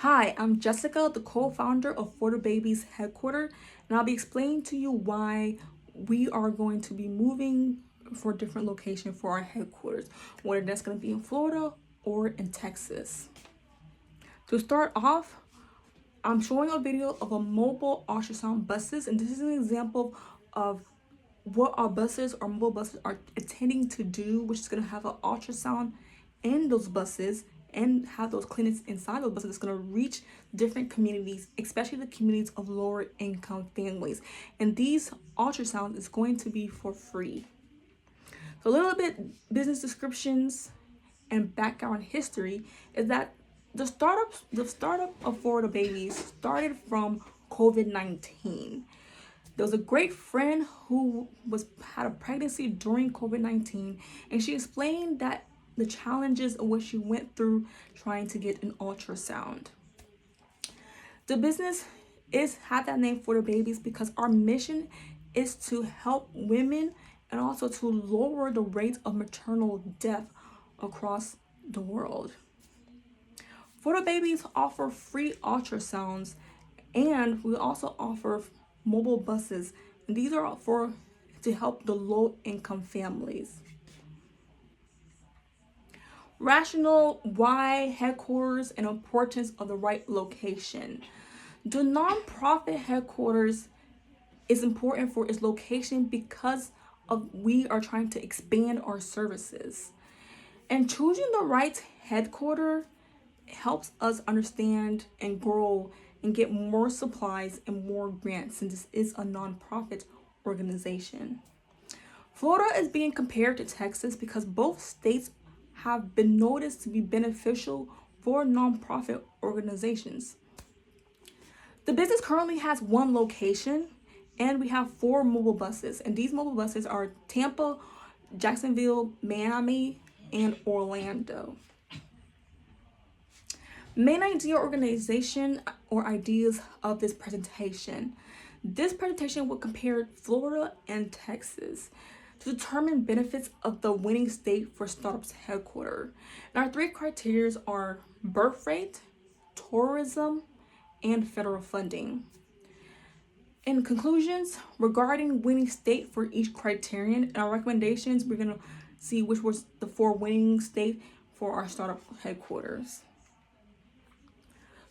Hi, I'm Jessica, the co-founder of For the Babies headquarters, and I'll be explaining to you why we are going to be moving for a different location for our headquarters, whether that's going to be in Florida or in Texas. To start off, I'm showing a video of a mobile ultrasound buses, and this is an example of what our buses or mobile buses are intending to do, which is going to have an ultrasound in those buses and have those clinics inside those buses. It's going to reach different communities, especially the communities of lower income families. And these ultrasounds is going to be for free. So a little bit business descriptions and background history is that the startup of For the Babies started from COVID-19. There was a great friend who had a pregnancy during COVID-19, and she explained that the challenges of what she went through trying to get an ultrasound. The business had that name For the Babies because our mission is to help women and also to lower the rate of maternal death across the world. For the Babies offer free ultrasounds, and we also offer mobile buses, and these are to help the low income families. Rationale, why headquarters, and importance of the right location. The nonprofit headquarters is important for its location because we are trying to expand our services. And choosing the right headquarters helps us understand and grow and get more supplies and more grants, since this is a nonprofit organization. Florida is being compared to Texas because both states have been noticed to be beneficial for nonprofit organizations. The business currently has one location, and we have 4 mobile buses, and these mobile buses are Tampa, Jacksonville, Miami, and Orlando. Main idea, organization, or ideas of this presentation. This presentation will compare Florida and Texas to determine benefits of the winning state for startups headquarters. And our 3 criteria are birth rate, tourism, and federal funding. In conclusions, regarding winning state for each criterion and our recommendations, we're going to see which was the 4 winning state for our startup headquarters.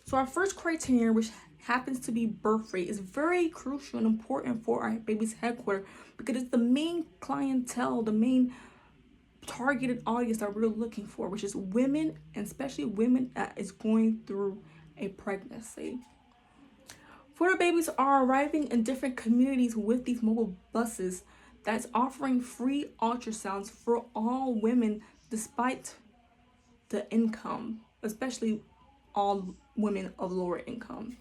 So our first criterion, which happens to be birth rate, is very crucial and important for our baby's headquarters because it's the main clientele, the main targeted audience that we're looking for, which is women, and especially women that is going through a pregnancy. For the Babies are arriving in different communities with these mobile buses that's offering free ultrasounds for all women despite the income, especially all women of lower income.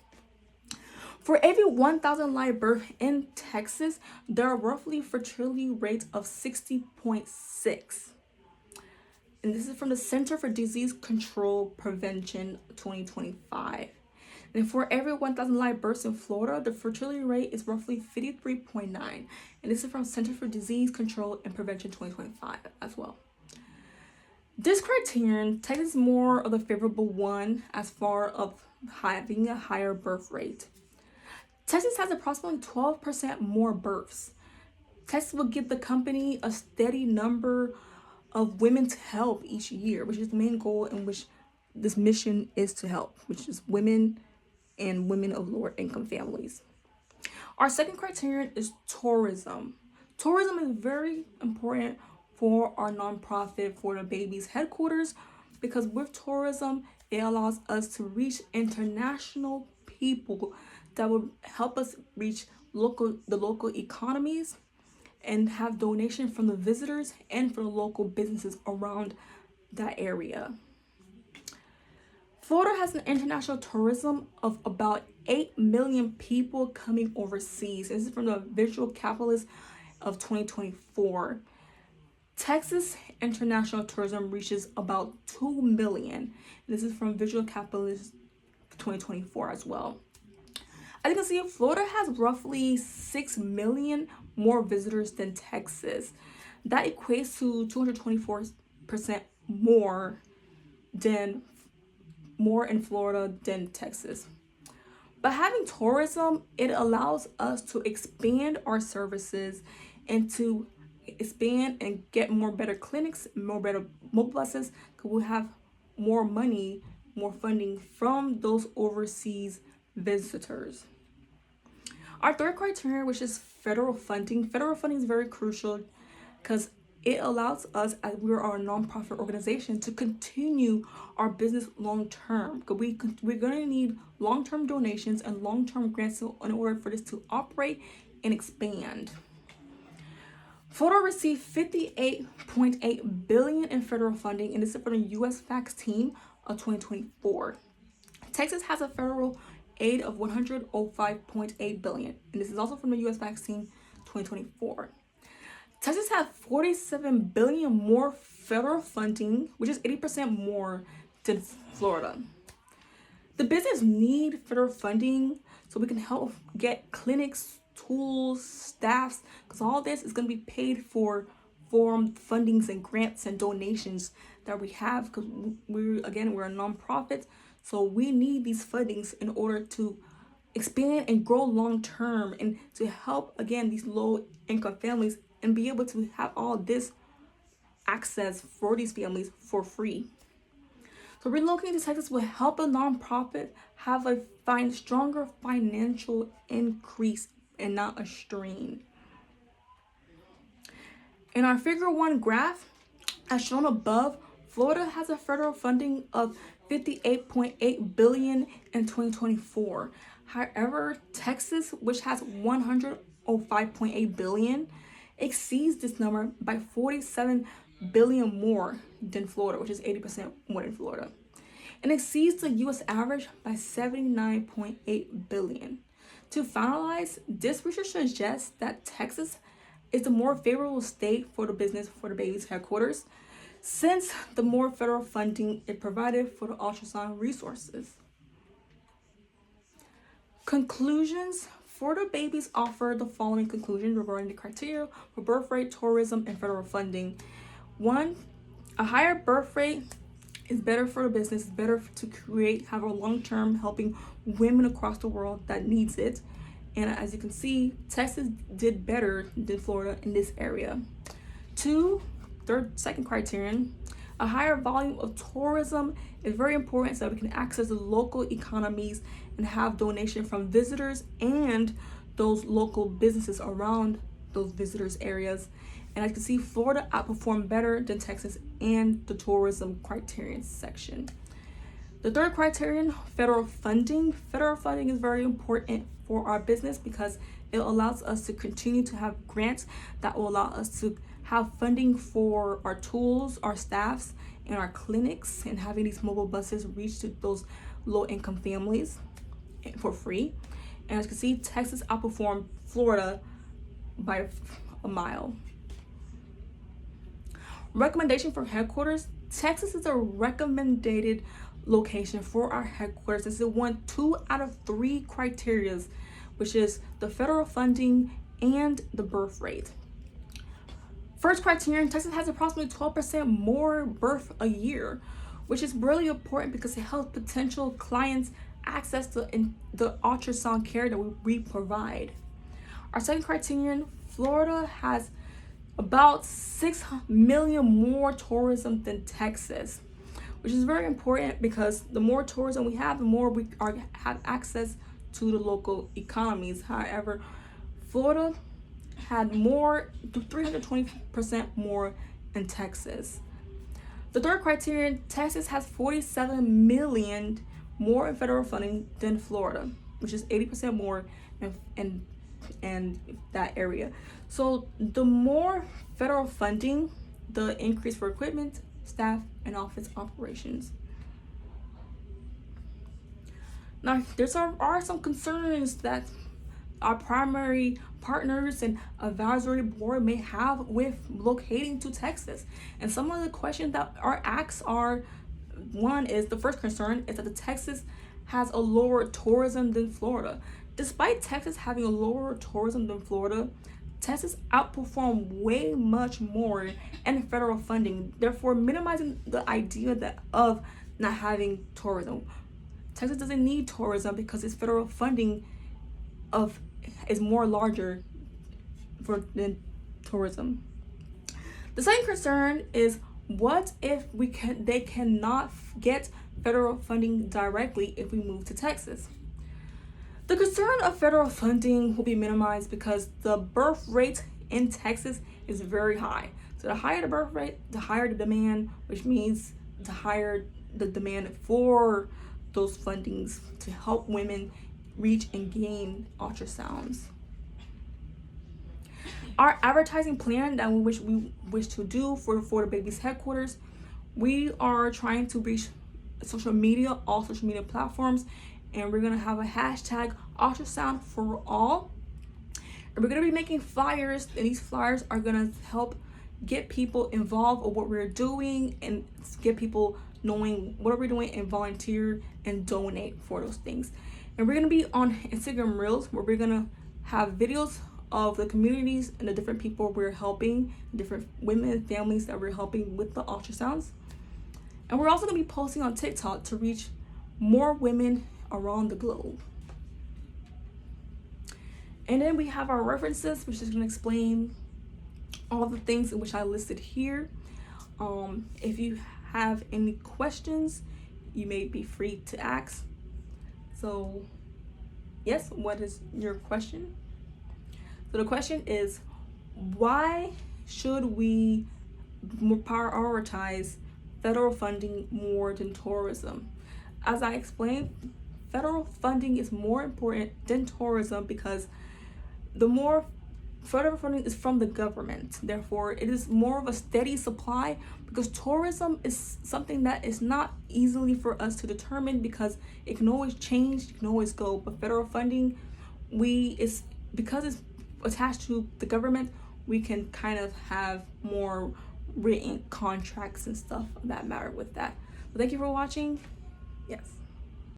For every 1,000 live births in Texas, there are roughly fertility rates of 60.6. And this is from the Center for Disease Control Prevention 2025. And for every 1,000 live births in Florida, the fertility rate is roughly 53.9. And this is from Center for Disease Control and Prevention 2025 as well. This criterion, Texas is more of the favorable one as far as having a higher birth rate. Texas has approximately 12% more births. Texas will give the company a steady number of women to help each year, which is the main goal in which this mission is to help, which is women and women of lower income families. Our second criterion is tourism. Tourism is very important for our nonprofit For the Babies headquarters because with tourism, it allows us to reach international people that will help us reach the local economies and have donation from the visitors and from the local businesses around that area. Florida has an international tourism of about 8 million people coming overseas. This is from the Visual Capitalist of 2024. Texas international tourism reaches about 2 million. This is from Visual Capitalist 2024 as well. As you can see, Florida has roughly 6 million more visitors than Texas. That equates to 224% more than more in Florida than Texas. But having tourism, it allows us to expand our services and to expand and get more better clinics, more better mobile buses, because we have more money, more funding from those overseas visitors. Our third criteria, which is federal funding. Federal funding is very crucial because it allows us, as we are a nonprofit organization, to continue our business long term. Because we're going to need long-term donations and long-term grants in order for this to operate and expand. Florida received $58.8 billion in federal funding, and this is from the U.S. FACTS team of 2024. Texas has a federal aid of $105.8 billion, and this is also from the U.S. FACTS team 2024. Texas has $47 billion more federal funding, which is 80% more than Florida. The business need federal funding so we can help get clinics, tools, staffs, because all this is going to be paid for fundings and grants and donations that we have, because we're a nonprofit, so we need these fundings in order to expand and grow long term and to help again these low income families and be able to have all this access for these families for free. So relocating to Texas will help a nonprofit have a stronger financial increase and not a strain. In our figure 1 graph, as shown above, Florida has a federal funding of $58.8 billion in 2024. However, Texas, which has $105.8 billion, exceeds this number by $47 billion more than Florida, which is 80% more than Florida, and exceeds the U.S. average by $79.8 billion. To finalize, this research suggests that Texas is the more favorable state for the business for the baby's headquarters, since the more federal funding is provided for the ultrasound resources. Conclusions. Florida babies offer the following conclusions regarding the criteria for birth rate, tourism, and federal funding. 1, a higher birth rate is better for the business, it's better to have a long-term helping women across the world that needs it. And as you can see, Texas did better than Florida in this area. 2, second criterion, a higher volume of tourism is very important so that we can access the local economies and have donation from visitors and those local businesses around those visitors areas. And as you can see, Florida outperformed better than Texas and the tourism criterion section. The third criterion, federal funding. Federal funding is very important for our business because it allows us to continue to have grants that will allow us to have funding for our tools, our staffs, and our clinics, and having these mobile buses reach to those low-income families for free. And as you can see, Texas outperformed Florida by a mile. Recommendation for headquarters. Texas is a recommended location for our headquarters. This is 2 out of 3 criteria, which is the federal funding and the birth rate. First criterion, Texas has approximately 12% more birth a year, which is really important because it helps potential clients access to the ultrasound care that we provide. Our second criterion, Florida has about 6 million more tourism than Texas, which is very important because the more tourism we have, the more we have access to the local economies. However, Florida had more, 320% more in Texas. The third criterion, Texas has 47 million more in federal funding than Florida, which is 80% more in that area. So the more federal funding, the increase for equipment, staff, and office operations. Now, there are some concerns that our primary partners and advisory board may have with locating to Texas. And some of the questions that are asked are, one is, the first concern is that the Texas has a lower tourism than Florida. Despite Texas having a lower tourism than Florida, Texas outperformed way much more in federal funding, therefore minimizing the idea of not having tourism. Texas doesn't need tourism because its federal funding is more larger than tourism. The second concern is, what if they cannot get federal funding directly if we move to Texas? The concern of federal funding will be minimized because the birth rate in Texas is very high. So the higher the birth rate, the higher the demand, which means the higher the demand for those fundings to help women reach and gain ultrasounds. Our advertising plan that we wish to do for the Babies headquarters, we are trying to reach all social media platforms, and we're gonna have a hashtag ultrasound for all. And we're gonna be making flyers, and these flyers are gonna help get people involved with what we're doing and get people knowing what we're doing and volunteer and donate for those things. And we're gonna be on Instagram Reels, where we're gonna have videos of the communities and the different people we're helping, different women and families that we're helping with the ultrasounds. And we're also gonna be posting on TikTok to reach more women around the globe. And then we have our references, which is gonna explain all the things in which I listed here. If you have any questions, you may be free to ask. So yes, what is your question? So the question is, why should we prioritize federal funding more than tourism? As I explained, federal funding is more important than tourism because the more federal funding is from the government. Therefore, it is more of a steady supply, because tourism is something that is not easily for us to determine because it can always change, it can always go. But federal funding, because it's attached to the government, we can kind of have more written contracts and stuff of that matter with that. So thank you for watching. Yes.